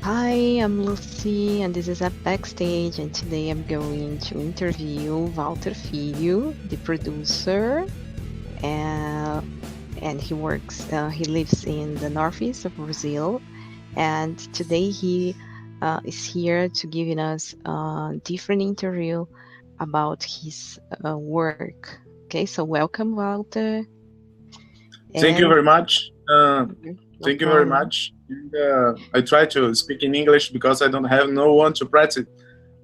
Hi, I'm Lucy, and this is AppBackstage, and today I'm going to interview Valter Filho, the producer, and he lives in the northeast of Brazil, and today he is here to giving us a different interview about his work. Okay, so welcome, Walter, Thank you and very much. no Thank you very problem. much. And, I try to speak in English because I don't have no one to practice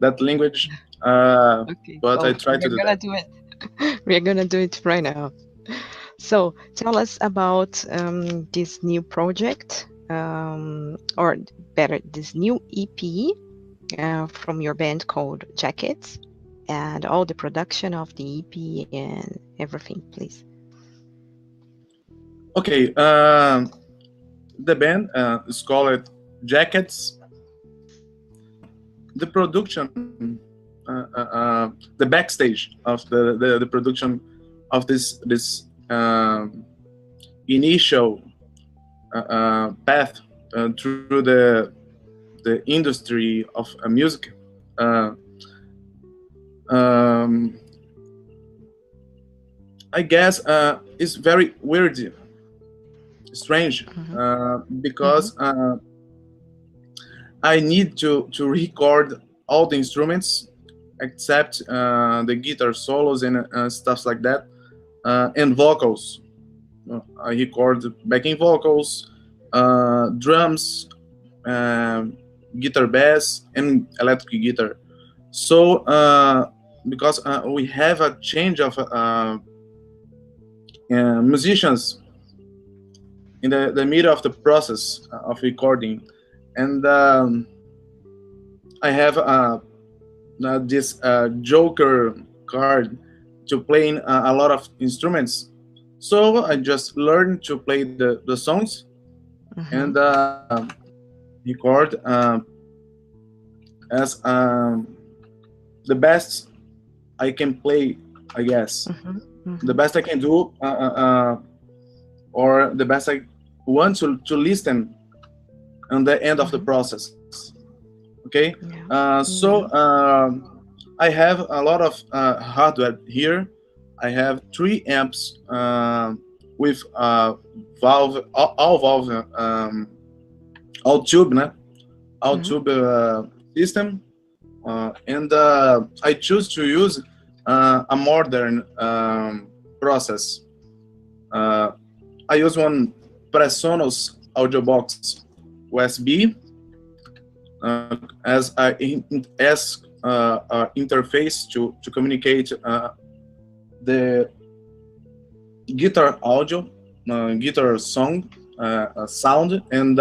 that language. Okay, But I so try to we're do gonna that. do it. We're gonna do it right now. So tell us about this new project, or better, this new EP from your band called Jackets, and all the production of the EP and everything, please. Okay. The band is called Jackets. The production, the backstage of the production of this initial path through the industry of music. Uh, um, I guess it's very weird, strange, Mm-hmm. Mm-hmm. because I need to record all the instruments except the guitar solos and stuff like that, and vocals. I record backing vocals, drums, um, guitar bass, and electric guitar. So, because we have a change of musicians in the middle of the process of recording, and I have this Joker card to playing a lot of instruments. So I just learned to play the songs Mm-hmm. and record as the best I can play, I guess. Mm-hmm. The Mm-hmm. best I can do, or the best I want to listen on the end of the Mm-hmm. process. Okay, Yeah. so Yeah. I have a lot of hardware here. I have 3 amps with valve, all valve, all tube, né? All Mm-hmm. tube system, and I choose to use a modern process. Uh, I use one Presonus audio box USB as interface to communicate the guitar audio, guitar song, sound, and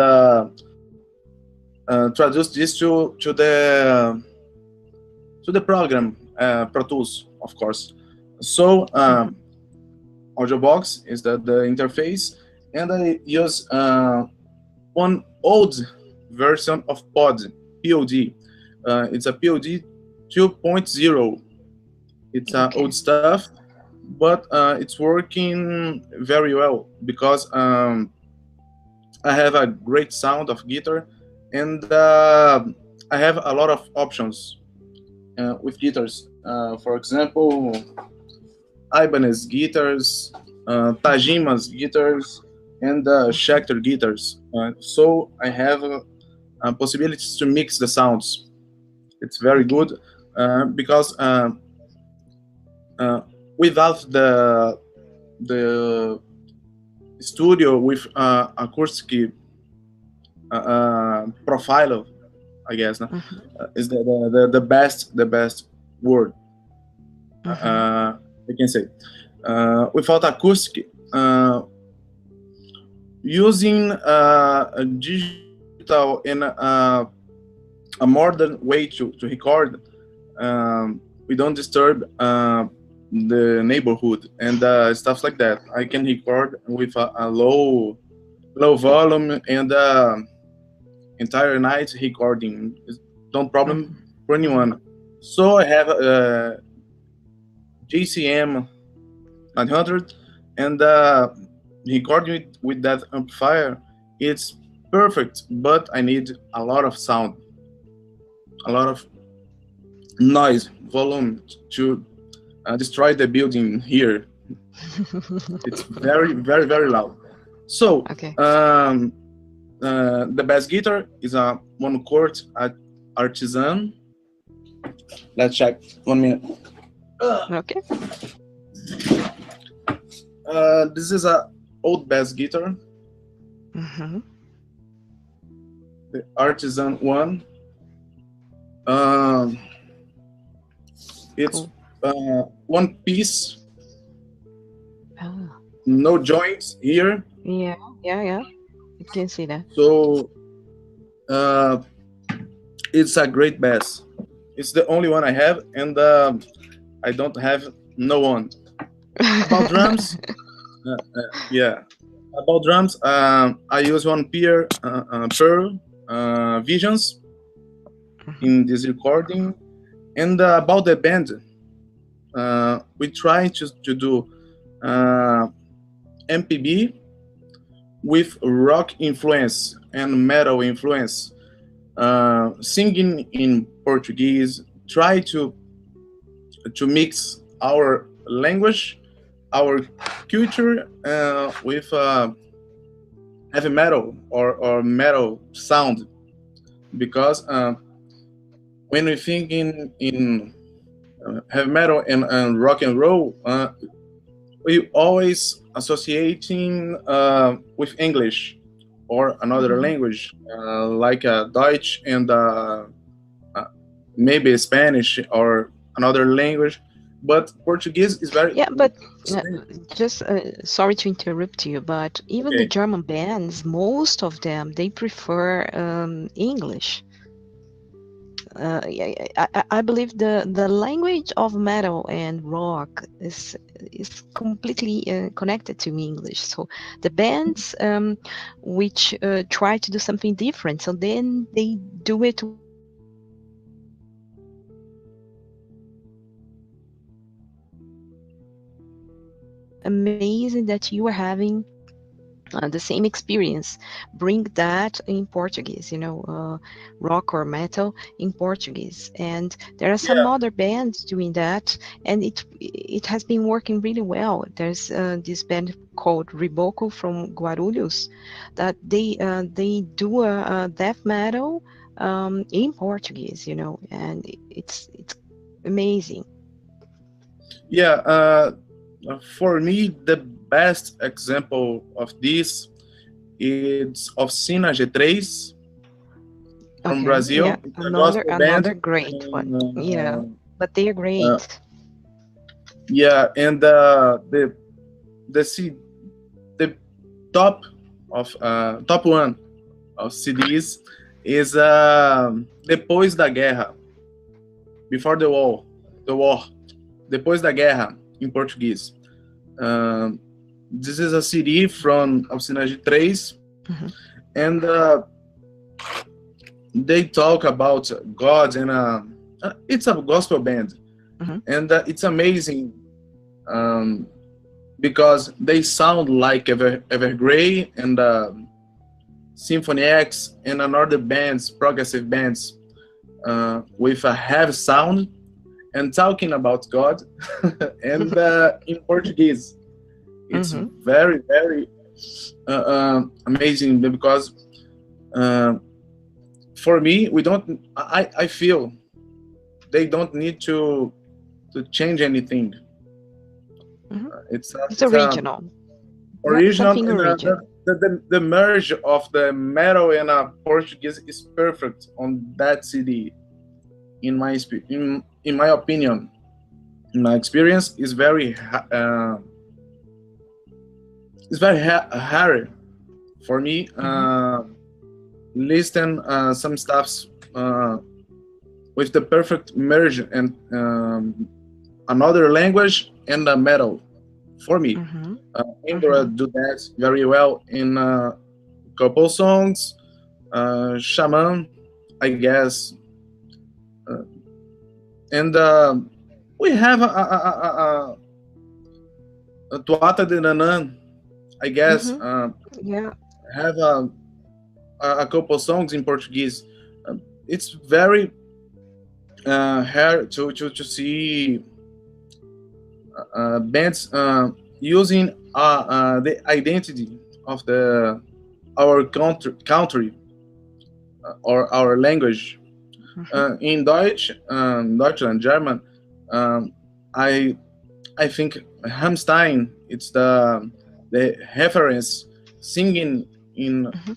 traduce this to the program Pro Tools, of course. So Mm-hmm. audio box is the interface, and I use one old version of POD. It's a POD 2.0. It's Okay. old stuff, but it's working very well because I have a great sound of guitar, and I have a lot of options with guitars. For example, Ibanez guitars, Mm-hmm. Tajima's guitars, and Mm-hmm. Schecter guitars. So I have possibilities to mix the sounds. It's very Okay. good because uh, without the studio with acoustic profile, I guess, no? Mm-hmm. Is the best word Mm-hmm. I can say. Without acoustic, using a digital and a modern way to record, we don't disturb the neighborhood and stuff like that. I can record with a low volume and entire night recording. It's no problem for Mm-hmm. anyone. So I have JCM 900 and recording it with that amplifier. It's perfect, but I need a lot of sound, a lot of noise, volume to destroy the building here. It's very, very, very loud. So Okay. the bass guitar is a one chord artisan. Let's check 1 minute. Okay. This is a old bass guitar, Mm-hmm. the artisan one. Um, it's Cool. one piece, Oh, no joints here. yeah, yeah, yeah. I can see that. So uh, it's a great bass. It's the only one I have, and I don't have no one. About drums, yeah. About drums, I use one per visions Mhm. in this recording. And about the band, we try to do uh, MPB with rock influence and metal influence, singing in Portuguese. Try to mix our language, our culture with heavy metal or metal sound, because when we think in heavy metal and rock and roll, we always associating with English or another Mhm. language like Dutch and uh, maybe Spanish or another language, but Portuguese is very Yeah, but uh, strange. just sorry to interrupt you, but even the Okay. German bands, most of them, they prefer English. I believe the language of metal and rock is completely connected to English. So the bands which try to do something different, so then they do it with English. So amazing that you are having the same experience. Bring that in Portuguese, rock or metal in Portuguese. And there are some Yeah, other bands doing that, and it has been working really well. There's this band called Riboko from Guarulhos that they do a death metal in Portuguese, and it's amazing. yeah. For me, the best example of this is Oficina G3 from Okay, yeah, Brazil. It's a another gospel band. another great one. Yeah, And, but they are uh, great. yeah, and the C, the top of top one of CDs is Depois da Guerra, Before the war, Depois da Guerra in Portuguese. Um, this is a CD from Oficina G3, Mhm. and they talk about God, and it's a gospel band, Mhm. and it's amazing um, because they sound like Evergrey and Symphony X and another bands, progressive bands, with a heavy sound and talking about God, and in Portuguese. It's Mhm. very, very amazing because uh, for me, we don't. I feel they don't need to change anything. Mhm. It's It's it's a original. Yeah, original, something and original. the merge of the metal and Portuguese is perfect on that CD. In my opinion, in my experience, is very it's very hard for me. Mhm. Listen some stuffs with the perfect merge and another language and a metal for me. Mhm. Indra Mhm. do that very well in couple songs. Shaman, I guess, uh, and we have a Tuata de Nanan, I guess, Mhm. Yeah. have a couple songs in Portuguese. It's very hard to see bands using the identity of the our country or our language. In Deutschland, German, um, I I think Hamstein it's the reference singing in Mhm.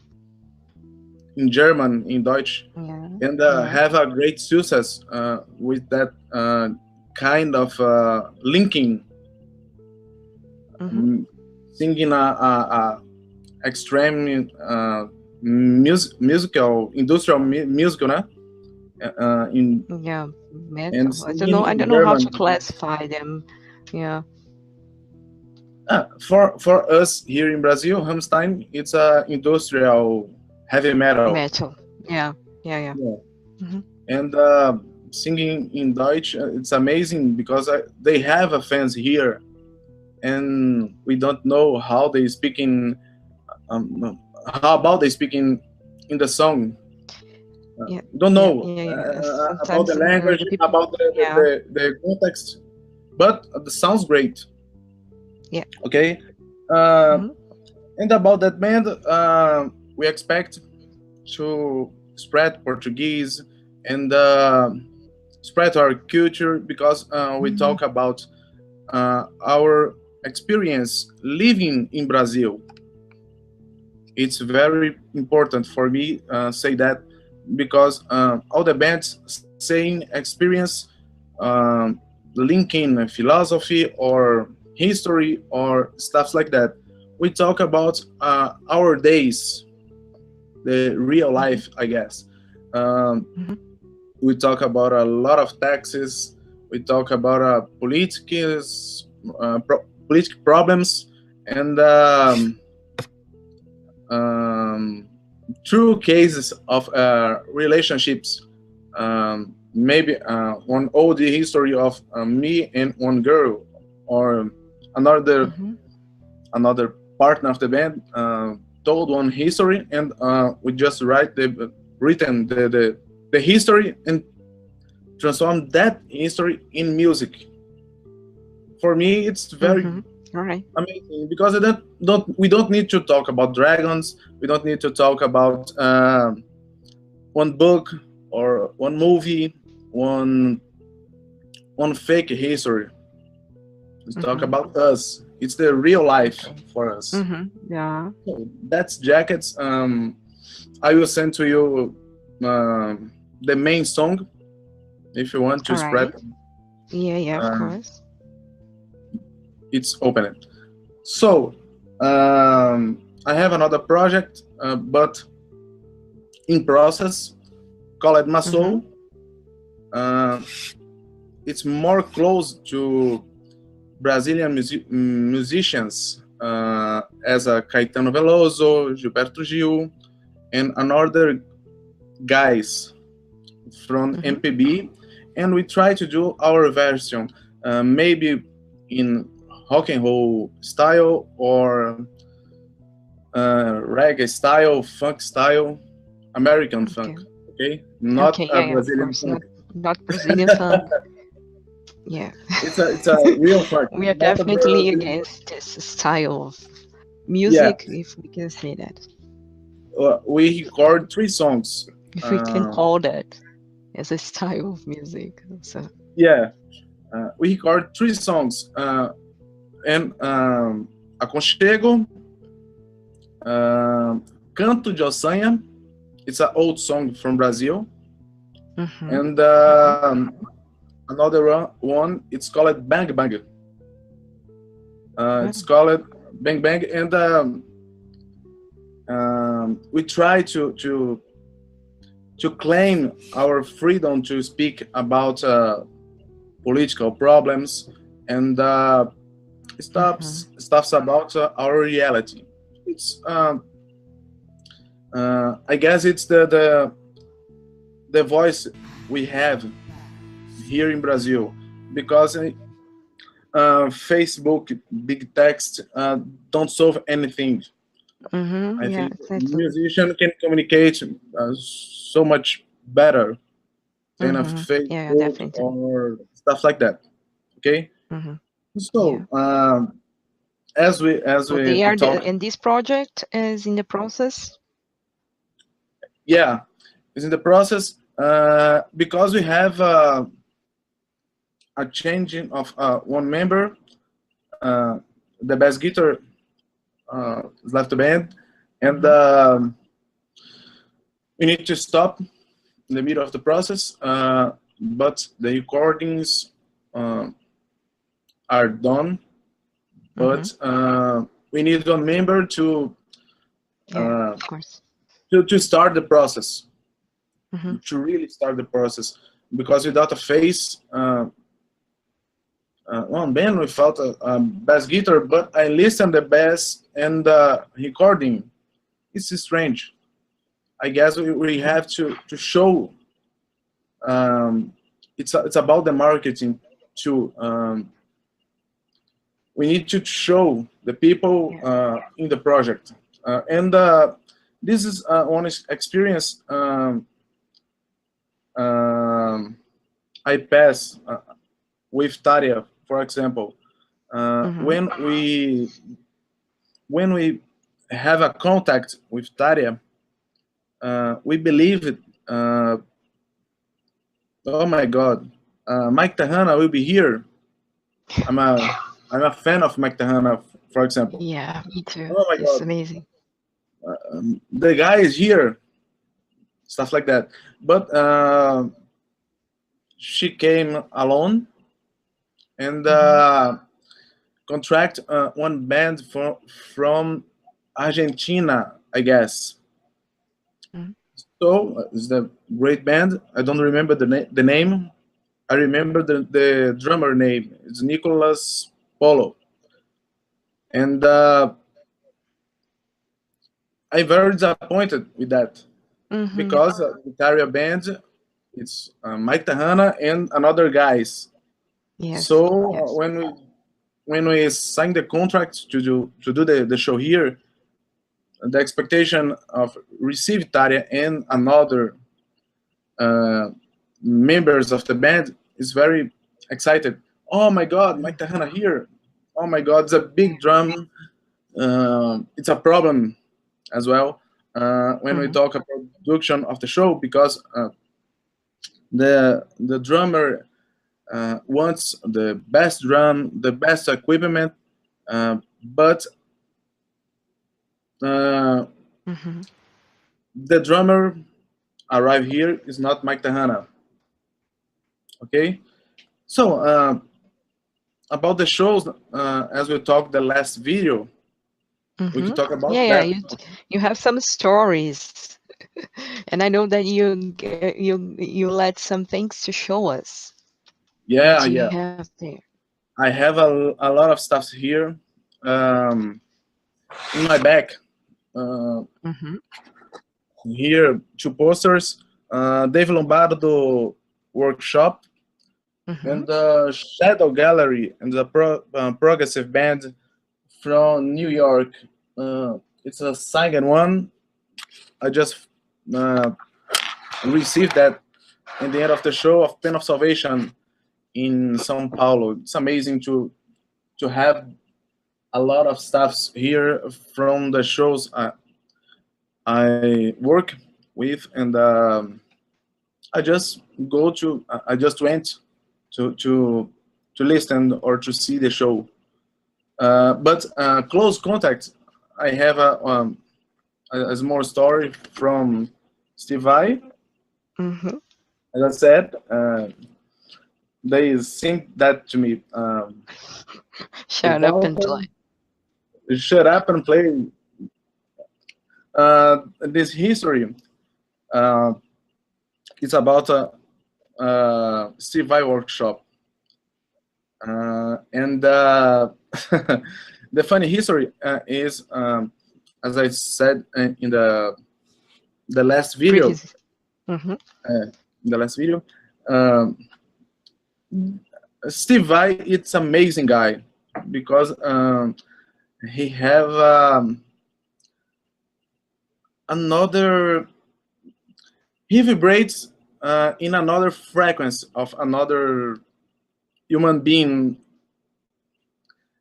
in German in Deutsch Yeah. and Yeah. have a great success with that kind of linking, Mhm. um, singing a extreme musical industrial musical, né? In Yeah. and Metal. singing I in don't know how to German. classify them. Yeah. For us here in Brazil, Hamstein it's a industrial heavy metal. Metal. Yeah. Yeah. Yeah. Yeah. Hmm. And singing in Deutsch, it's amazing because they have a fans here, and we don't know how they speak in how about they speak in the song. Yeah. Don't Yeah. know Yeah. Yeah. about Sometimes the language, the people. about Yeah. the context, but the sounds great. Yeah. Okay, uh, Hmm. and about that band, we expect to spread Portuguese and spread our culture because we talk about our experience living in Brazil. It's very important for me say that because all the bands saying experience um, linking philosophy or history or stuff like that. We talk about our days, the real Hmm. life, I guess. Um, Hmm. we talk about a lot of taxes. We talk about political problems and um, true cases of relationships. Maybe one old history of me and one girl, or another Hmm. another partner of the band told one history, and we just written the history and transform that history in music. For me, it's very Hmm. All right. amazing because I don't we don't need to talk about dragons. We don't need to talk about one book or one movie, one one fake history. Let's talk Hmm. about us. It's the real life Okay. for us. Hmm. Yeah. So that's Jackets. I will send to you the main song if you want to All spread. right. Yeah. Yeah. Of Um, course. it's open. So I have another project, but in process called Hmm. Maso. Uh, it's more close to Brazilian musicians as a Caetano Veloso, Gilberto Gil, and another guys from Hmm. MPB, and we try to do our version, maybe in rock and roll style or reggae style, funk style, American Okay. funk. Okay, not Okay. a Yeah. Yeah. Of Brazilian course. funk. Not Brazilian funk. Yeah. It's a real funk, We are not a definitely Brazilian. against this style of Yeah, music, if we can say that, we record three songs. if we can Uh, call that as a style of music. So, yeah, we record three songs, and Aconchego, Canto de Ossanha. It's an old song from Brazil, hmm. and Okay. another one. It's called Bang Bang. It's Mm, called Bang Bang, and we try to claim our freedom to speak about political problems and mhm, stuffs about our reality. It's I guess it's the voice we have here in Brazil because Facebook big text don't solve anything. Mm-hmm. I Yeah, think exactly. musician can communicate so much better than a Mm-hmm. Yeah, Facebook definitely. or stuff like that. Okay, Mm-hmm. Yeah. so as So we they are talk, and this project is in the process. yeah, it's in the process because we have a changing of one member. Uh, the bass guitar left the band, and Mm-hmm. we need to stop in the middle of the process. But the recordings uh, are done, Mm-hmm. but we need one member Yeah, uh, of course. to start the process, Mm-hmm. to really start the process. Because without a face, one band without a bass guitar, but I listen the bass and recording. It's strange. I guess we Mm-hmm. have to show. It's about the marketing too. We need to show the people Yeah. in the project, and this is one experience um, I pass with Taria, for example. Mm-hmm. When we have a contact with Taria, we believe it. Oh my God, Mike Tahana will be here. I'm a I'm a fan of Mike Tahana, for example. Yeah, me too. Oh my It's God, amazing. the guy is here. Stuff like that. But she came alone and Mm-hmm. contract one band from Argentina, I guess. Mm-hmm. So it's a great band. I don't remember the name. I remember the drummer name. It's Nicolas Polo. And I'm very disappointed with that Mm-hmm. because the Italia band, it's Mike Tahana and another guys. Yes. So Yes. when we signed the contract to do the show here, the expectation of receive Taria and another uh, members of the band is very excited. Oh my God, Mike Mm-hmm. Tahana here! Oh my God, it's a Yeah. big drum. It's a problem as well when we Mm-hmm. talk about production of the show because the drummer wants the best drum, the best equipment, but uh, Mm-hmm. the drummer arrive here is not Mike Tahana. Okay, so about the shows, as we talked the last video, we Mm-hmm. could talk about Yeah, yeah. that. You have some stories, and I know that you let some things to show us. What Yeah, do you yeah. have there? I have a lot of stuff here um, in my back. Uh, Mm-hmm. Here, two posters. Dave Lombardo workshop Mm-hmm. and the Shadow Gallery and the progressive band from New York. It's a second one. I just uh, received that in the end of the show of Pen of Salvation in São Paulo. It's amazing to have a lot of stuffs here from the shows I work with, and I just went to to listen or to see the show. But close contact, I have a small story from Steve Vai. Mm-hmm. As I said, they sent that to me. Shut up and Walter, play. shut up and play. This history uh, is about a Steve Vai workshop. And the funny history is, as I said in the last video, Previous. Mm-hmm. in the last video, um, Steve Vai, it's amazing guy because he have another. He vibrates in another frequency of another human being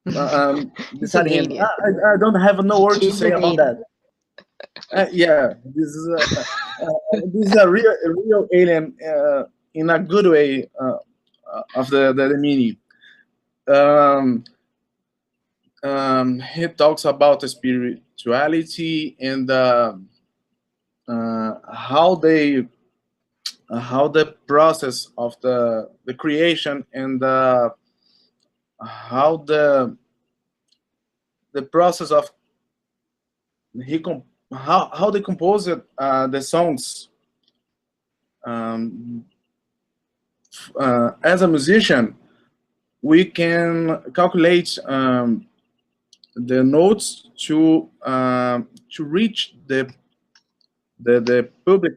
He's an beside him. alien. I don't have no word to He's say an about alien. that. Yeah, this is a real alien in a good way of the meaning. Um, he talks about spirituality and how they how the process of the creation and how the process of how they composed the songs. Um, as a musician, we can calculate the notes to reach the public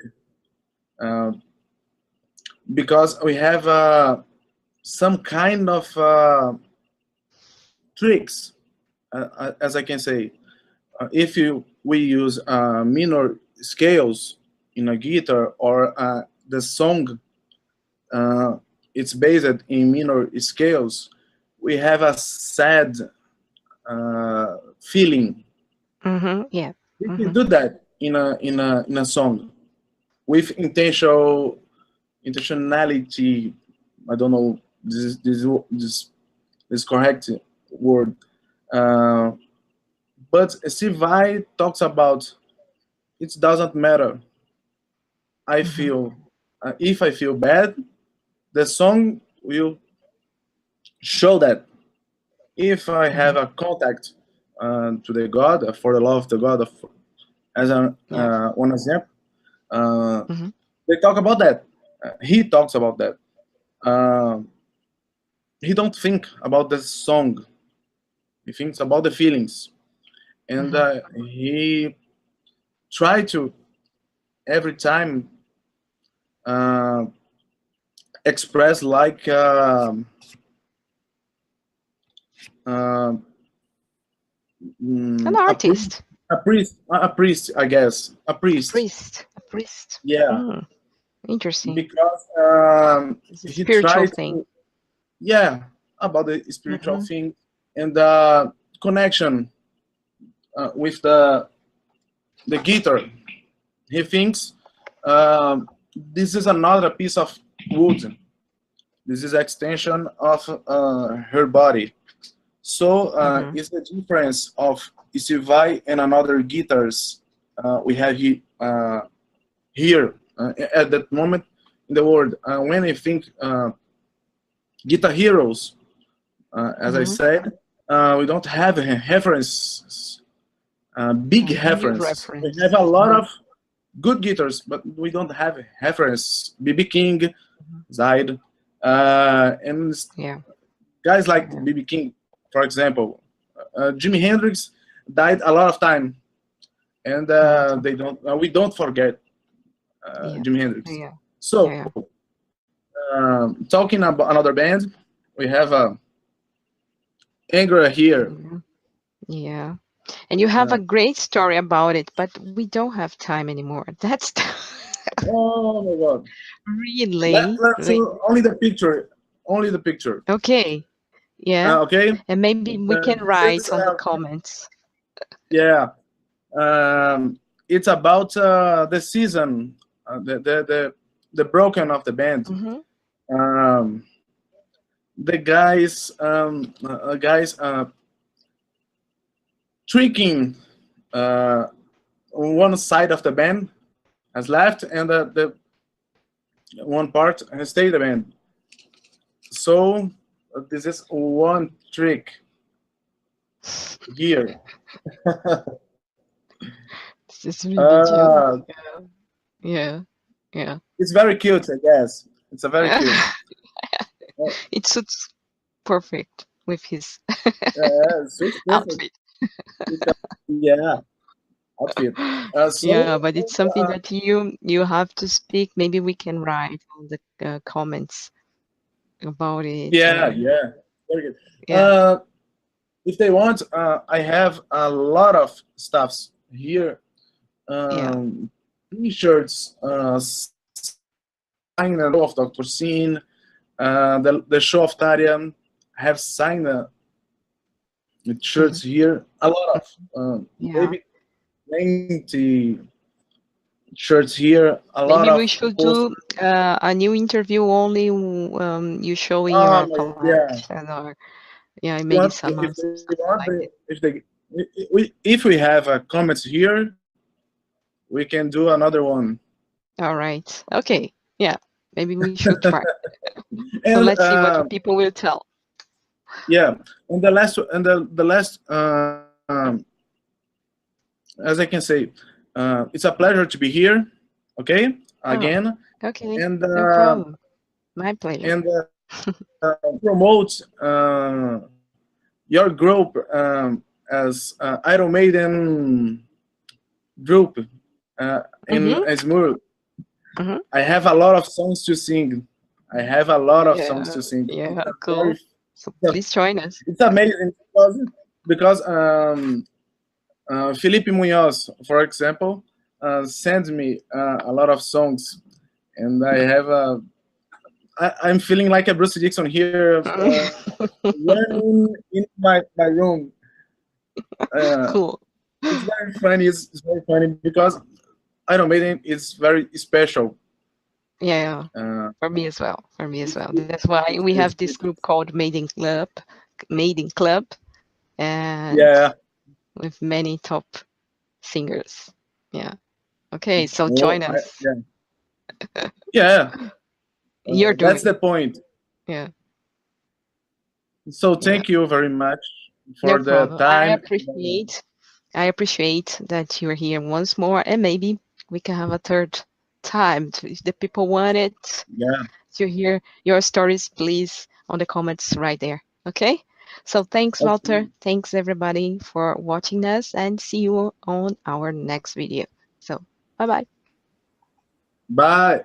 uh, because we have some kind of tricks, as I can say. If we use minor scales in a guitar or the song uh, it's based in minor scales, we have a sad feeling. Yeah. We can do that in a song with intentionality. I don't know this correct word, uh, but Steve Vai talks about it doesn't matter. I feel if I feel bad, the song will show that. If I have a contact to the God for the love of the God, as a Yeah. one example, uh, hmm they talk about that. He talks about that. Uh, he don't think about the song. He thinks about the feelings, and hmm he try to every time uh, express like uh, An a priest, artist. a priest, I guess, a A priest. priest. A priest. Yeah, Mm, interesting. because It's a he spiritual tried thing. to, yeah, about the spiritual hmm thing and the connection with the guitar. He thinks this is another piece of wood. This is extension of her body. So hmm it's the difference of Steve Vai and another guitars we have here at that moment in the world. When I think guitar heroes, as I hmm said, we don't have references, big Big references. We reference. have a lot of good guitars, but we don't have reference. BB King, Zaid, and Yeah. guys like Yeah. BB King, for example. Jimi Hendrix died a lot of time, and A lot of. they don't. We don't forget Yeah. Jimi Hendrix. Yeah. So, Yeah. talking about another band, we have Angra here. Yeah. Yeah. And you have Uh, a great story about it, but we don't have time anymore. That's oh my God! really, Let's show only the picture. Only the picture. okay. Yeah. Okay. And maybe we can This is write on the comments. yeah. It's about the season, the broken of the band. hmm Um, the guys tricking one side of the band has left, and the one part has stayed the band. So this is one trick here. This is really just, yeah. Yeah. It's very cute, I guess. It's a very cute. It suits perfect with his So it's perfect. outfit. Yeah, outfit. Yeah, So but it's something that you have to speak. Maybe we can write on the comments about it, yeah, or yeah, very good. yeah. If they want, I have a lot of stuffs here Yeah. T-shirts, sign of Dr. Scene, the show of Tarian have signed shirts Mhm. here. A lot of Yeah. maybe 90 shirts here. A lot Maybe we of should do posters. a new interview only you showing your Yeah. collection, or yeah, maybe Want some if they something want, like this. if we have comments here, we can do another one. All right. Okay. Yeah. Maybe we should try. So And let's see what the people will tell. yeah, and the last as I can say, it's a pleasure to be here. Okay, Oh, again, okay. and No problem. My pleasure. promote your group as Iron Maiden group in Mm-hmm. Smur. Mm-hmm. I have a lot of songs to sing. I have a lot of songs Yeah. to sing. Yeah. Cool. So please join us. It's amazing because Felipe Munoz, for example, sends me a lot of songs, and I'm feeling like a Bruce Dixon here, running in my room. Uh, Cool. it's very funny. It's very funny because Iron Maiden is very special. Yeah. Uh, For me as well. For me as it's, well. That's why we have this it's, group called Maiden Club, and yeah, with many top singers. Yeah. Okay. So well, join us. yeah. You're That's doing the it. point. Yeah. So Yeah. thank you very much No for the problem. time. I appreciate that you're here once more, and maybe we can have a third time. If the people want it Yeah. to hear your stories, please on the comments right there. Okay? So thanks, Walter. Okay. Thanks everybody for watching us, and see you on our next video. So bye bye. Bye.